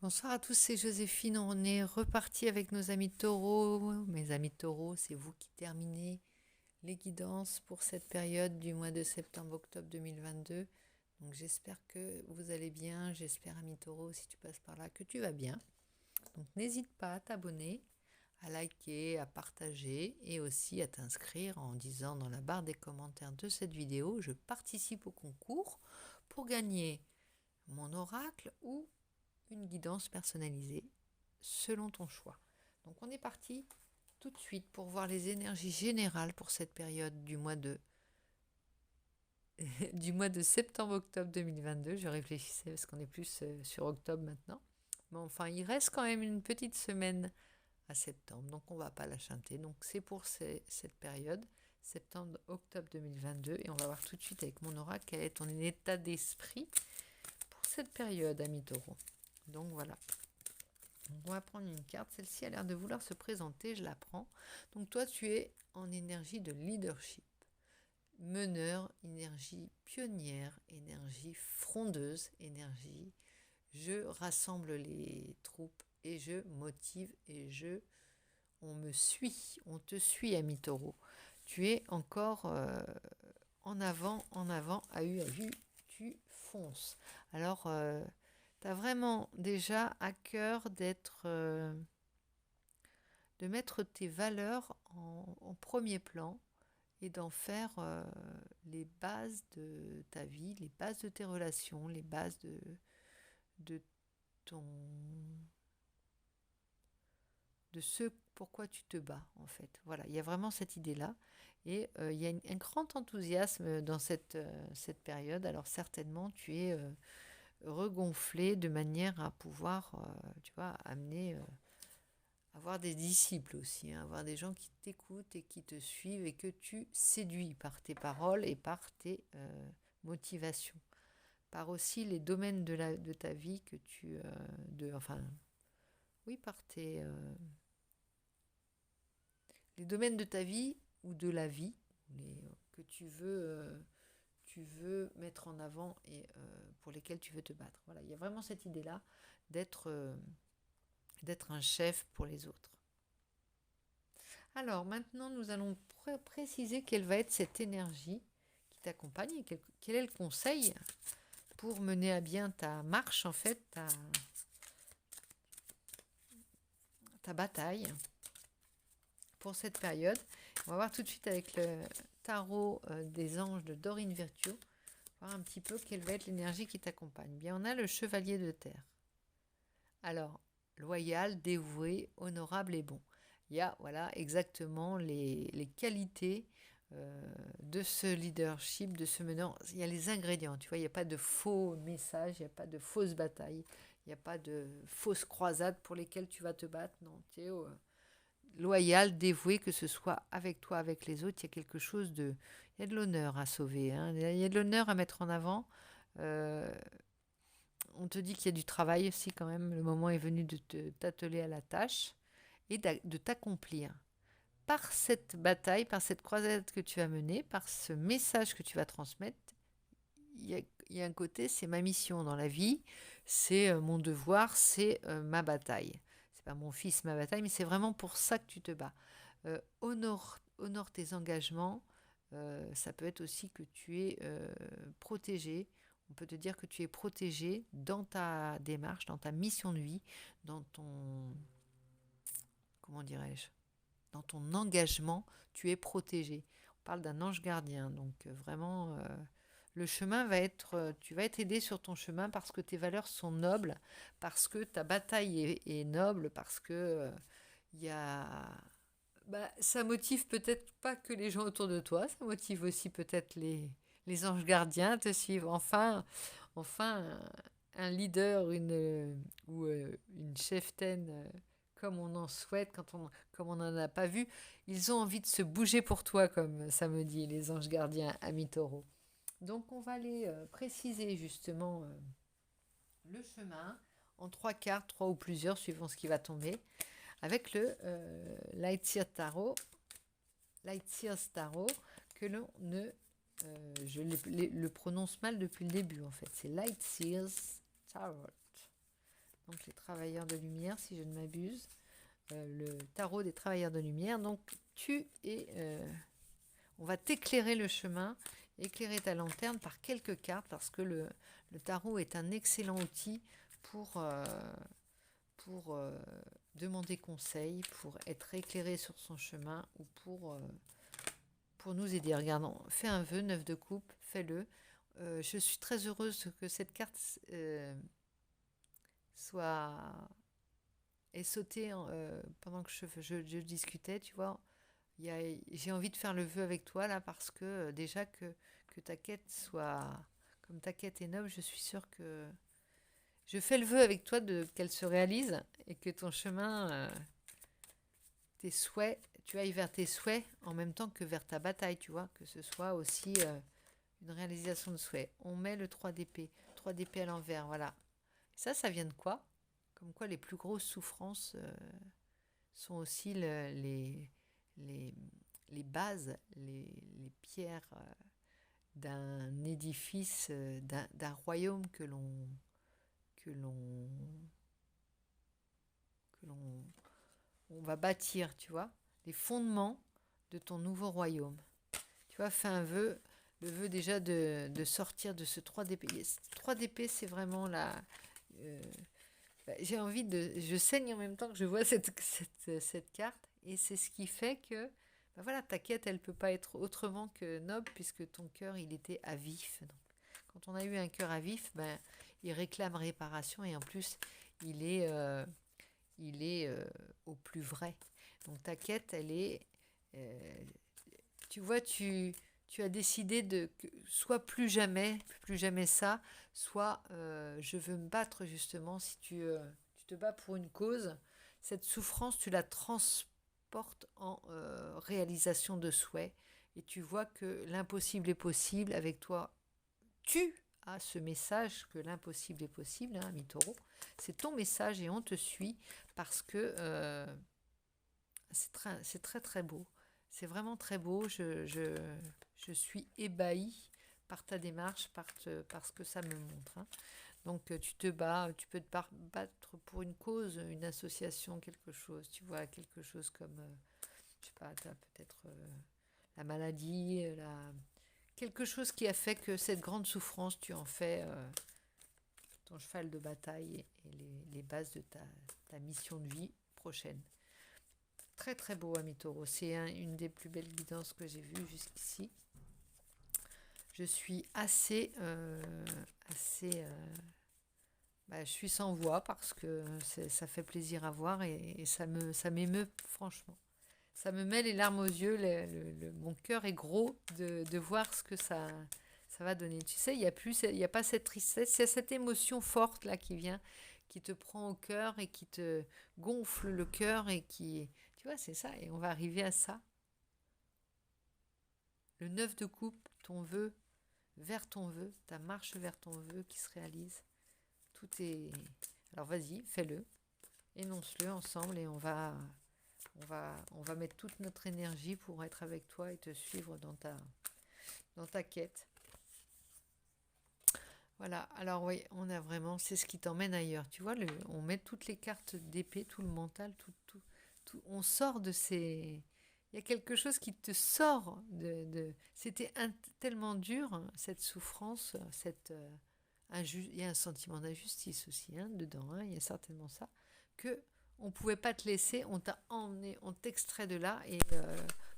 Bonsoir à tous, c'est Joséphine. On est reparti avec nos amis taureaux. Mes amis taureaux, c'est vous qui terminez les guidances pour cette période du mois de septembre-octobre 2022. Donc j'espère que vous allez bien. J'espère, amis taureaux, si tu passes par là, que tu vas bien. Donc n'hésite pas à t'abonner, à liker, à partager et aussi à t'inscrire en disant dans la barre des commentaires de cette vidéo, je participe au concours pour gagner mon oracle ou une guidance personnalisée selon ton choix. Donc on est parti tout de suite pour voir les énergies générales pour cette période du mois de septembre-octobre 2022. Je réfléchissais parce qu'on est plus sur octobre maintenant. Mais enfin, il reste quand même une petite semaine à septembre, donc on va pas la chanter. Donc c'est pour cette période, septembre-octobre 2022, et on va voir tout de suite avec mon oracle quel est ton état d'esprit pour cette période, ami taureau. Donc voilà. On va prendre une carte. Celle-ci a l'air de vouloir se présenter. Je la prends. Donc toi, tu es en énergie de leadership. Meneur, énergie pionnière, énergie frondeuse, énergie je rassemble les troupes et je motive et on me suit, on te suit, ami taureau. Tu es encore en avant, à vue, tu fonces. Alors, tu as vraiment déjà à cœur de mettre tes valeurs en premier plan et d'en faire les bases de ta vie, les bases de tes relations, les bases de ton de ce pourquoi tu te bats en fait. Voilà, il y a vraiment cette idée-là et il y a un grand enthousiasme dans cette période. Alors certainement tu es regonflé de manière à pouvoir, tu vois, amener, avoir des disciples aussi, hein, avoir des gens qui t'écoutent et qui te suivent et que tu séduis par tes paroles et par tes motivations, par aussi les domaines de ta vie que enfin, oui, par les domaines de ta vie ou de la vie que tu veux mettre en avant et pour lesquels tu veux te battre. Voilà, il y a vraiment cette idée-là d'être d'être un chef pour les autres. Alors maintenant, nous allons préciser quelle va être cette énergie qui t'accompagne et quel est le conseil pour mener à bien ta marche, en fait, ta bataille pour cette période. On va voir tout de suite avec le tarot des anges de Dorine Virtue, voir un petit peu quelle va être l'énergie qui t'accompagne. Bien, on a le chevalier de terre. Alors, loyal, dévoué, honorable et bon. Il y a voilà, exactement les qualités de ce leadership, de ce meneur. Il y a les ingrédients, tu vois, il n'y a pas de faux messages, il n'y a pas de fausses batailles, il n'y a pas de fausses croisades pour lesquelles tu vas te battre. Non, tu es loyal, dévoué, que ce soit avec toi, avec les autres, il y a quelque chose de... Il y a de l'honneur à sauver, hein, il y a de l'honneur à mettre en avant. Euh, on te dit qu'il y a du travail aussi quand même. Le moment est venu de t'atteler à la tâche et de t'accomplir. Par cette bataille, par cette croisade que tu vas mener, par ce message que tu vas transmettre, il y a un côté, c'est ma mission dans la vie, c'est mon devoir, c'est ma bataille. C'est pas mon fils, ma bataille, mais c'est vraiment pour ça que tu te bats. Honore tes engagements. Ça peut être aussi que tu es protégé. On peut te dire que tu es protégé dans ta démarche, dans ta mission de vie, dans ton, comment dirais-je, dans ton engagement, tu es protégé. On parle d'un ange gardien, donc vraiment, le chemin va être, tu vas être aidé sur ton chemin parce que tes valeurs sont nobles, parce que ta bataille est noble, parce que il y a, bah, ça motive peut-être pas que les gens autour de toi, ça motive aussi peut-être les anges gardiens à te suivre. Enfin, un leader, ou une cheftaine, comme on en souhaite, comme on n'en a pas vu, ils ont envie de se bouger pour toi, comme ça me dit les anges gardiens, amis taureau. Donc on va aller préciser justement le chemin en trois cartes, trois ou plusieurs, suivant ce qui va tomber, avec le Light Sears Tarot, que l'on ne... je le prononce mal depuis le début en fait, c'est Light Sears Tarot. donc les travailleurs de lumière, si je ne m'abuse, le tarot des travailleurs de lumière. Donc on va t'éclairer le chemin, éclairer ta lanterne par quelques cartes, parce que le tarot est un excellent outil pour demander conseil, pour être éclairé sur son chemin ou pour nous aider. Regardons, fais un vœu, 9 de coupe, fais-le. Je suis très heureuse que cette carte ait sauté pendant que je discutais, tu vois. J'ai envie de faire le vœu avec toi là, parce que déjà que ta quête soit, comme ta quête est noble, je suis sûre que je fais le vœu avec toi qu'elle se réalise et que ton chemin, tes souhaits, tu ailles vers tes souhaits en même temps que vers ta bataille, tu vois, que ce soit aussi une réalisation de souhait. On met le 3 d'épée, 3 d'épée à l'envers, voilà. Ça vient de quoi? Comme quoi les plus grosses souffrances sont aussi les bases, les pierres d'un édifice, d'un royaume que l'on on va bâtir, tu vois, les fondements de ton nouveau royaume. Tu vois, fais un vœu, le vœu déjà de sortir de ce 3 d'épée. 3 d'épée, c'est vraiment la... j'ai envie de... Je saigne en même temps que je vois cette carte, et c'est ce qui fait que voilà, ta quête, elle ne peut pas être autrement que noble, puisque ton cœur, il était à vif. Donc, quand on a eu un cœur à vif, il réclame réparation, et en plus, il est au plus vrai. Donc ta quête, elle est... tu vois, tu as décidé de soit plus jamais ça, soit je veux me battre justement. Si tu te bats pour une cause, cette souffrance, tu la transportes en réalisation de souhaits, et tu vois que l'impossible est possible avec toi. Tu as ce message que l'impossible est possible, hein, Mitoro. C'est ton message et on te suit parce que c'est très très beau. C'est vraiment très beau. Je suis ébahie par ta démarche, par ce que ça me montre. Hein. Donc tu te bats, tu peux te battre pour une cause, une association, quelque chose. Tu vois, quelque chose comme, je sais pas, tu as peut-être la maladie, quelque chose qui a fait que cette grande souffrance, tu en fais ton cheval de bataille et les bases de ta mission de vie prochaine. Très très beau, Ami Taureau. C'est une des plus belles guidances que j'ai vues jusqu'ici. Je suis assez je suis sans voix parce que ça fait plaisir à voir, et ça m'émeut franchement. Ça me met les larmes aux yeux, mon cœur est gros de voir ce que ça va donner. Tu sais, il y a pas cette tristesse, il y a cette émotion forte là qui vient, qui te prend au cœur et qui te gonfle le cœur, et qui... Tu vois, c'est ça, et on va arriver à ça. Le 9 de coupe, ton vœu, vers ton vœu, ta marche vers ton vœu qui se réalise. Tout est... Alors vas-y, fais-le, énonce-le ensemble, et on va mettre toute notre énergie pour être avec toi et te suivre dans ta quête. Voilà, alors oui, on a vraiment, c'est ce qui t'emmène ailleurs. Tu vois, on met toutes les cartes d'épée, tout le mental, tout, on sort de ces... Il y a quelque chose qui te sort C'était tellement dur, hein, cette souffrance, il y a un sentiment d'injustice aussi, hein, dedans, hein, il y a certainement ça, que on pouvait pas te laisser, on t'a emmené, on t'extrait de là, et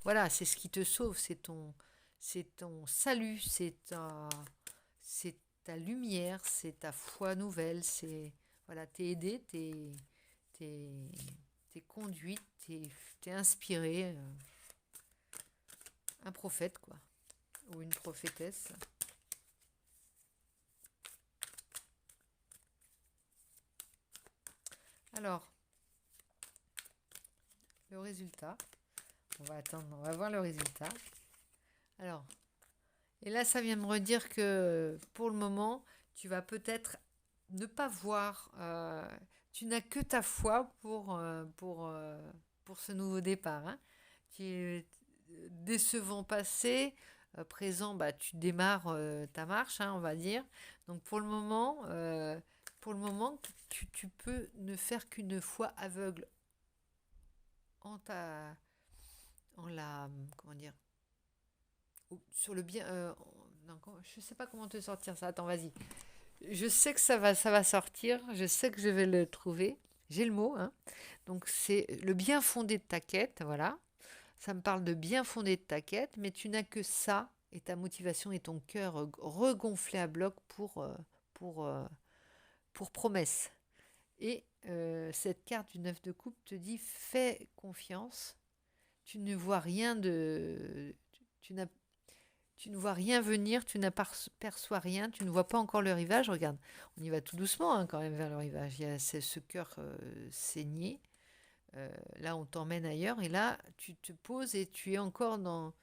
voilà, c'est ce qui te sauve, c'est ton salut, c'est ta lumière, c'est ta foi nouvelle, c'est voilà, t'es aidé, t'es conduite, t'es inspiré, un prophète quoi, ou une prophétesse. Alors, le résultat, on va attendre, on va voir le résultat. Alors, et là, ça vient me redire que pour le moment, tu vas peut-être ne pas voir, tu n'as que ta foi pour ce nouveau départ. Hein. Décevant passé, présent, tu démarres ta marche, hein, on va dire. Donc pour le moment, pour le moment, tu peux ne faire qu'une foi aveugle en ta, en la, comment dire, sur le bien. Non, je sais pas comment te sortir ça. Attends, vas-y. Je sais que ça va sortir. Je sais que je vais le trouver. J'ai le mot, hein. Donc c'est le bien fondé de ta quête, voilà. Ça me parle de bien fondé de ta quête, mais tu n'as que ça et ta motivation et ton cœur regonflé à bloc pour, euh, pour promesse. Et cette carte du 9 de coupe te dit fais confiance. Tu ne vois rien de. Tu ne vois rien venir, tu n'aperçois rien, tu ne vois pas encore le rivage. Regarde, on y va tout doucement hein, quand même vers le rivage. Il y a ce cœur saigné. Là, on t'emmène ailleurs. Et là, tu te poses et tu es encore dans.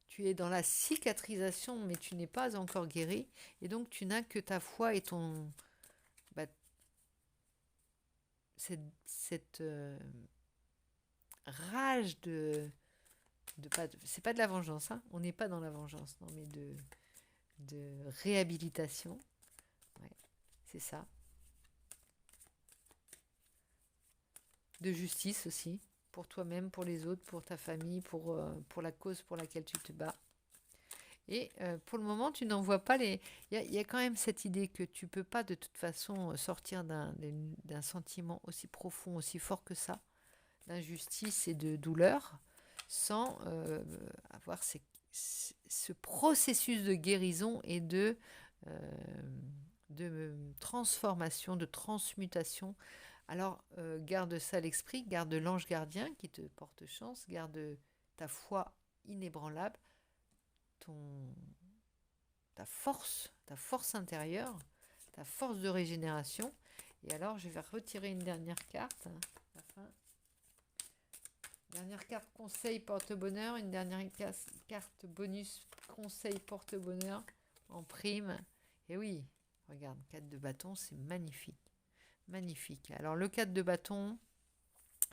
Tu es dans la cicatrisation, mais tu n'es pas encore guéri. Et donc, tu n'as que ta foi et ton. Bah, cette rage c'est pas de la vengeance, hein. On n'est pas dans la vengeance, non, mais de réhabilitation. Ouais, c'est ça. De justice aussi, pour toi-même, pour les autres, pour ta famille, pour la cause pour laquelle tu te bats. Et pour le moment, tu n'en vois pas les. Il y a quand même cette idée que tu peux pas de toute façon sortir d'un sentiment aussi profond, aussi fort que ça, d'injustice et de douleur, sans avoir ce processus de guérison et de transformation, de transmutation. Alors, garde ça à l'esprit, garde l'ange gardien qui te porte chance, garde ta foi inébranlable, ton, ta force intérieure, ta force de régénération. Et alors, je vais retirer une dernière carte. Enfin, dernière carte conseil porte-bonheur, une dernière carte bonus conseil porte-bonheur en prime. Et oui, regarde, 4 de bâton, c'est magnifique. Magnifique. Alors le 4 de bâton,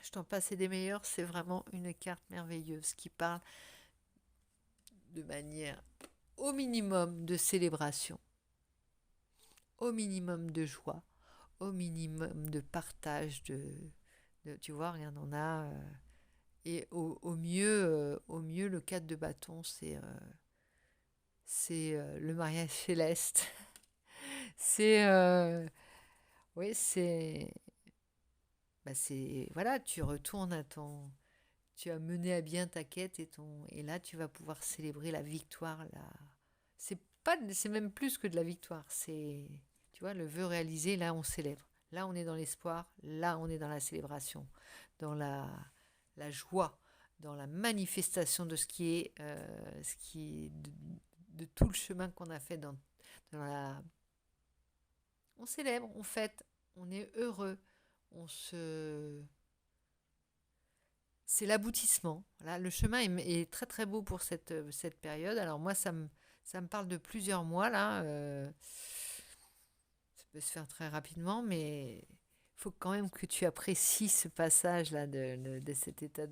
je t'en passe des meilleurs, c'est vraiment une carte merveilleuse qui parle de manière au minimum de célébration, au minimum de joie, au minimum de partage tu vois, rien n'en a. Et au mieux, le 4 de bâton, c'est le mariage céleste. c'est oui, c'est voilà, tu retournes à ton tu as mené à bien ta quête et là tu vas pouvoir célébrer la victoire là. C'est même plus que de la victoire, c'est tu vois le vœu réalisé, là on célèbre. Là on est dans l'espoir, là on est dans la célébration, dans la joie, dans la manifestation de ce qui est de tout le chemin qu'on a fait dans la on célèbre, on fête, on est heureux, on se c'est l'aboutissement. Voilà, le chemin est très très beau pour cette période. Alors moi, ça me parle de plusieurs mois là. Ça peut se faire très rapidement, mais il faut quand même que tu apprécies ce passage là de cet état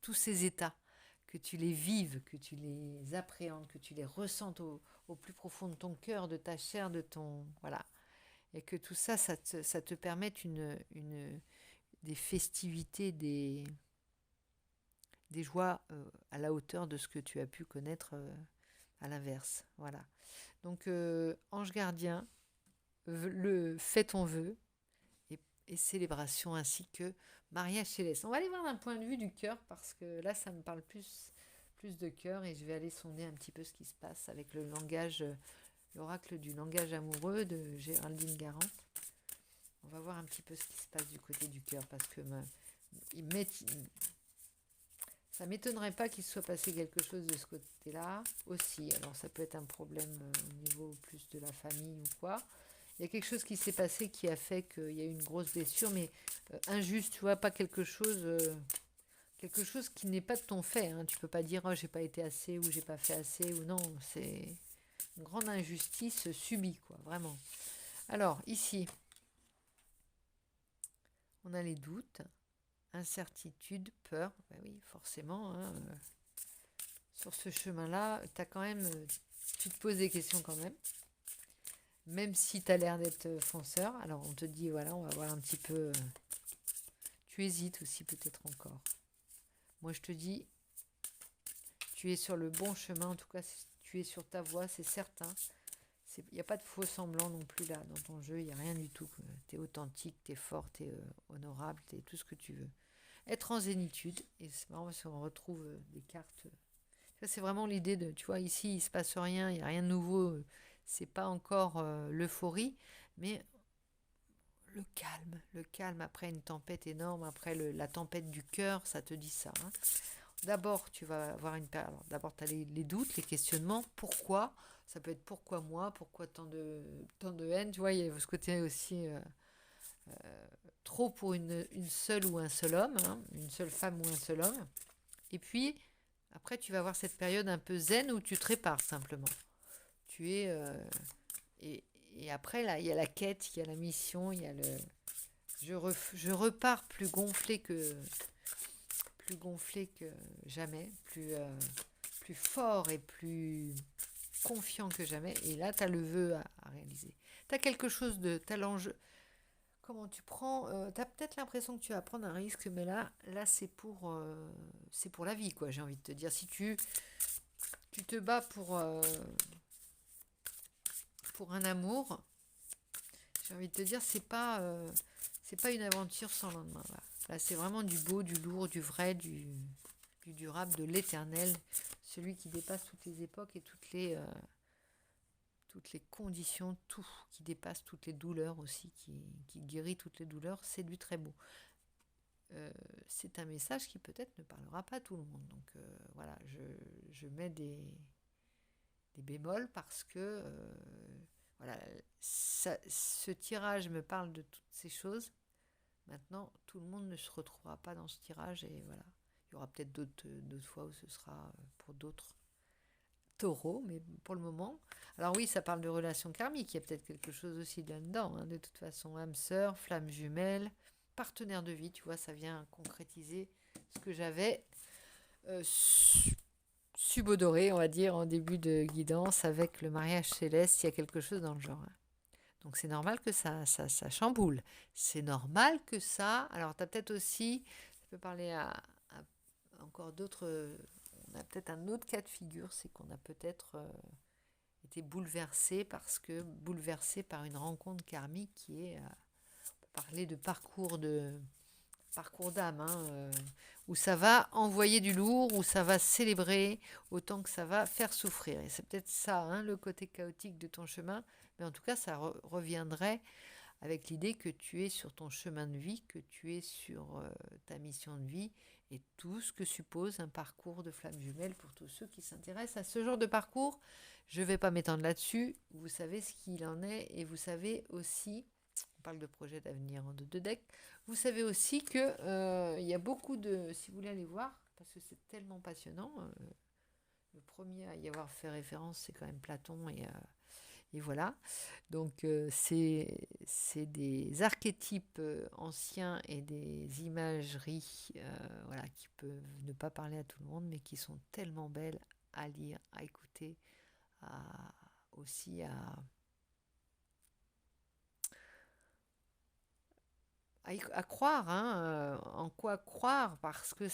tous ces états, que tu les vives, que tu les appréhendes, que tu les ressentes au plus profond de ton cœur, de ta chair, de ton voilà, et que tout ça, ça te permette des festivités, des joies à la hauteur de ce que tu as pu connaître à l'inverse. Voilà. Donc, ange gardien, fais ton vœu et célébration ainsi que mariage céleste. On va aller voir d'un point de vue du cœur parce que là, ça me parle plus de cœur et je vais aller sonder un petit peu ce qui se passe avec le langage, l'oracle du langage amoureux de Géraldine Garand. On va voir un petit peu ce qui se passe du côté du cœur parce que ça m'étonnerait pas qu'il soit passé quelque chose de ce côté-là aussi. Alors ça peut être un problème au niveau plus de la famille ou quoi. Il y a quelque chose qui s'est passé qui a fait qu'il y a eu une grosse blessure, mais injuste, tu vois, pas quelque chose qui n'est pas de ton fait. Hein. Tu peux pas dire oh j'ai pas été assez ou j'ai pas fait assez ou non. C'est une grande injustice subie, quoi, vraiment. Alors ici, on a les doutes. Incertitude, peur, ben oui, forcément. Hein, sur ce chemin-là, tu te poses des questions quand même. même si tu as l'air d'être fonceur. Alors on te dit, voilà, on va voir un petit peu. Tu hésites aussi peut-être encore. Moi je te dis, tu es sur le bon chemin, en tout cas tu es sur ta voie, c'est certain. Il n'y a pas de faux semblant non plus là dans ton jeu, il n'y a rien du tout. Tu es authentique, tu es fort, tu es honorable, tu es tout ce que tu veux. Être en zénitude, et c'est marrant parce qu'on retrouve des cartes. Ça, c'est vraiment l'idée de, tu vois, ici il se passe rien, il n'y a rien de nouveau, c'est pas encore l'euphorie, mais le calme après une tempête énorme, après la tempête du cœur, ça te dit ça. Hein. D'abord, tu vas avoir une période. D'abord, tu as les doutes, les questionnements. Pourquoi? Ça peut être pourquoi moi? Pourquoi tant de haine? Tu vois, il y a ce côté aussi trop pour une seule ou un seul homme, hein, une seule femme ou un seul homme. Et puis, après, tu vas avoir cette période un peu zen où tu te répares simplement. Tu es. Et, et après, là, il y a la quête, il y a la mission, il y a le. Je repars plus gonflé que jamais, plus fort et plus confiant que jamais. Et là, tu as le vœu à réaliser. Tu as quelque chose de. Tu as l'enjeu. Comment tu prends. Tu as peut-être l'impression que tu vas prendre un risque, mais là c'est pour la vie, quoi, j'ai envie de te dire. Si tu te bats pour un amour, j'ai envie de te dire, c'est pas une aventure sans lendemain. Là, c'est vraiment du beau, du lourd, du vrai, du durable, de l'éternel, celui qui dépasse toutes les époques et toutes les conditions, tout, qui dépasse toutes les douleurs aussi, qui guérit toutes les douleurs, c'est du très beau. C'est un message qui peut-être ne parlera pas à tout le monde. Donc voilà, je mets des bémols parce que voilà, ce tirage me parle de toutes ces choses. Maintenant, tout le monde ne se retrouvera pas dans ce tirage et voilà. Il y aura peut-être d'autres fois où ce sera pour d'autres taureaux, mais pour le moment. Alors oui, ça parle de relations karmiques, il y a peut-être quelque chose aussi là-dedans. Hein, de toute façon, âme sœur, flamme jumelle, partenaire de vie, tu vois, ça vient concrétiser ce que j'avais subodoré, on va dire, en début de guidance avec le mariage céleste. Il y a quelque chose dans le genre. Hein. Donc c'est normal que ça chamboule. C'est normal que ça... Alors tu as peut-être aussi, je peux parler à encore d'autres... On a peut-être un autre cas de figure, c'est qu'on a peut-être été bouleversé par une rencontre karmique qui est... on peut parler de parcours d'âme, hein, où ça va envoyer du lourd, où ça va célébrer, autant que ça va faire souffrir. Et c'est peut-être ça, hein, le côté chaotique de ton chemin, mais en tout cas, ça reviendrait avec l'idée que tu es sur ton chemin de vie, que tu es sur ta mission de vie, et tout ce que suppose un parcours de flamme jumelle pour tous ceux qui s'intéressent à ce genre de parcours. Je ne vais pas m'étendre là-dessus, vous savez ce qu'il en est, et vous savez aussi, on parle de projet d'avenir en 2 decks, vous savez aussi que y a beaucoup de... Si vous voulez aller voir, parce que c'est tellement passionnant, le premier à y avoir fait référence, c'est quand même Platon, et voilà. Donc c'est des archétypes anciens et des imageries voilà, qui peuvent ne pas parler à tout le monde, mais qui sont tellement belles à lire, à écouter, aussi à croire, hein, en quoi croire, parce que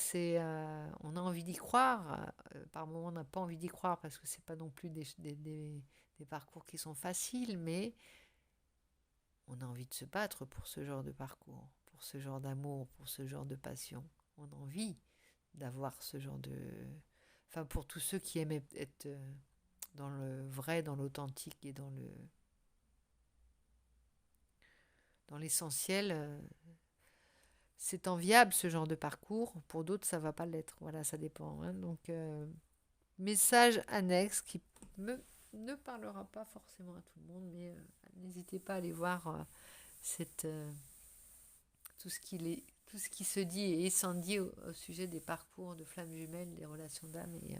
on a envie d'y croire, par moments on n'a pas envie d'y croire, parce que c'est pas non plus des parcours qui sont faciles, mais on a envie de se battre pour ce genre de parcours, pour ce genre d'amour, pour ce genre de passion. On a envie d'avoir ce genre de... Enfin, pour tous ceux qui aiment être dans le vrai, dans l'authentique et dans l'essentiel, c'est enviable ce genre de parcours. Pour d'autres, ça va pas l'être. Voilà, ça dépend. Hein. Donc, message annexe qui ne parlera pas forcément à tout le monde, mais n'hésitez pas à aller voir tout ce qui se dit et sans dit au sujet des parcours de flammes jumelles, des relations d'âme et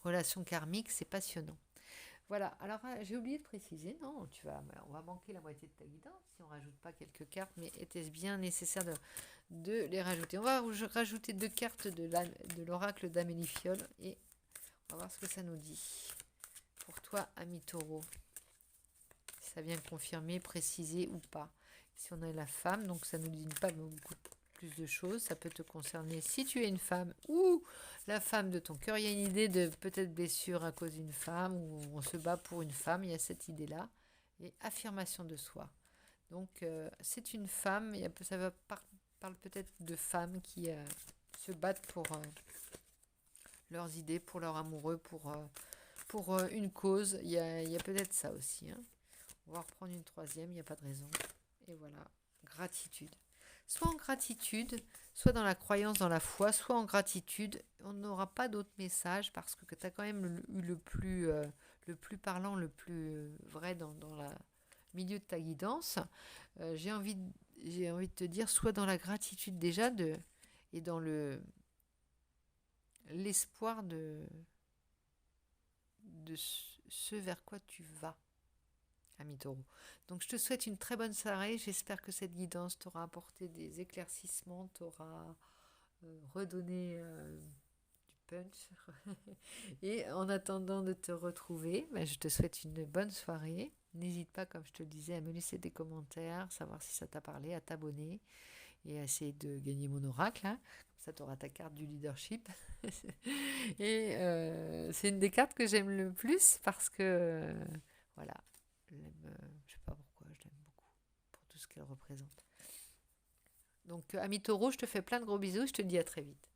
relations karmiques. C'est passionnant. Voilà, alors j'ai oublié de préciser, non, on va manquer la moitié de ta guidance si on ne rajoute pas quelques cartes, mais était-ce bien nécessaire de les rajouter? On va rajouter 2 cartes de l'oracle d'Amélie Fiole et on va voir ce que ça nous dit. Pour toi, ami taureau, ça vient confirmer, préciser ou pas. Si on a la femme, donc ça ne nous dit pas beaucoup plus de choses. Ça peut te concerner si tu es une femme ou la femme de ton cœur. Il y a une idée de peut-être blessure à cause d'une femme ou on se bat pour une femme. Il y a cette idée-là. Et affirmation de soi. Donc c'est une femme. Parle peut-être de femmes qui se battent pour leurs idées, pour leur amoureux, pour une cause. Il y a peut-être ça aussi. Hein. On va reprendre une troisième, il n'y a pas de raison. Et voilà, gratitude. Soit en gratitude, soit dans la croyance, dans la foi, soit en gratitude. On n'aura pas d'autre message parce que tu as quand même eu le plus parlant, le plus vrai dans le milieu de ta guidance. J'ai envie de te dire, soit dans la gratitude déjà et dans l'espoir de ce vers quoi tu vas. Ami Taureau. Donc je te souhaite une très bonne soirée. J'espère que cette guidance t'aura apporté des éclaircissements, t'aura redonné du punch. Et en attendant de te retrouver, je te souhaite une bonne soirée. N'hésite pas, comme je te le disais, à me laisser des commentaires, savoir si ça t'a parlé, à t'abonner et à essayer de gagner mon oracle. Hein. Comme ça, tu auras ta carte du leadership. Et c'est une des cartes que j'aime le plus parce que, voilà, je sais pas pourquoi, je l'aime beaucoup pour tout ce qu'elle représente. Donc, ami Taureau, je te fais plein de gros bisous, je te dis à très vite.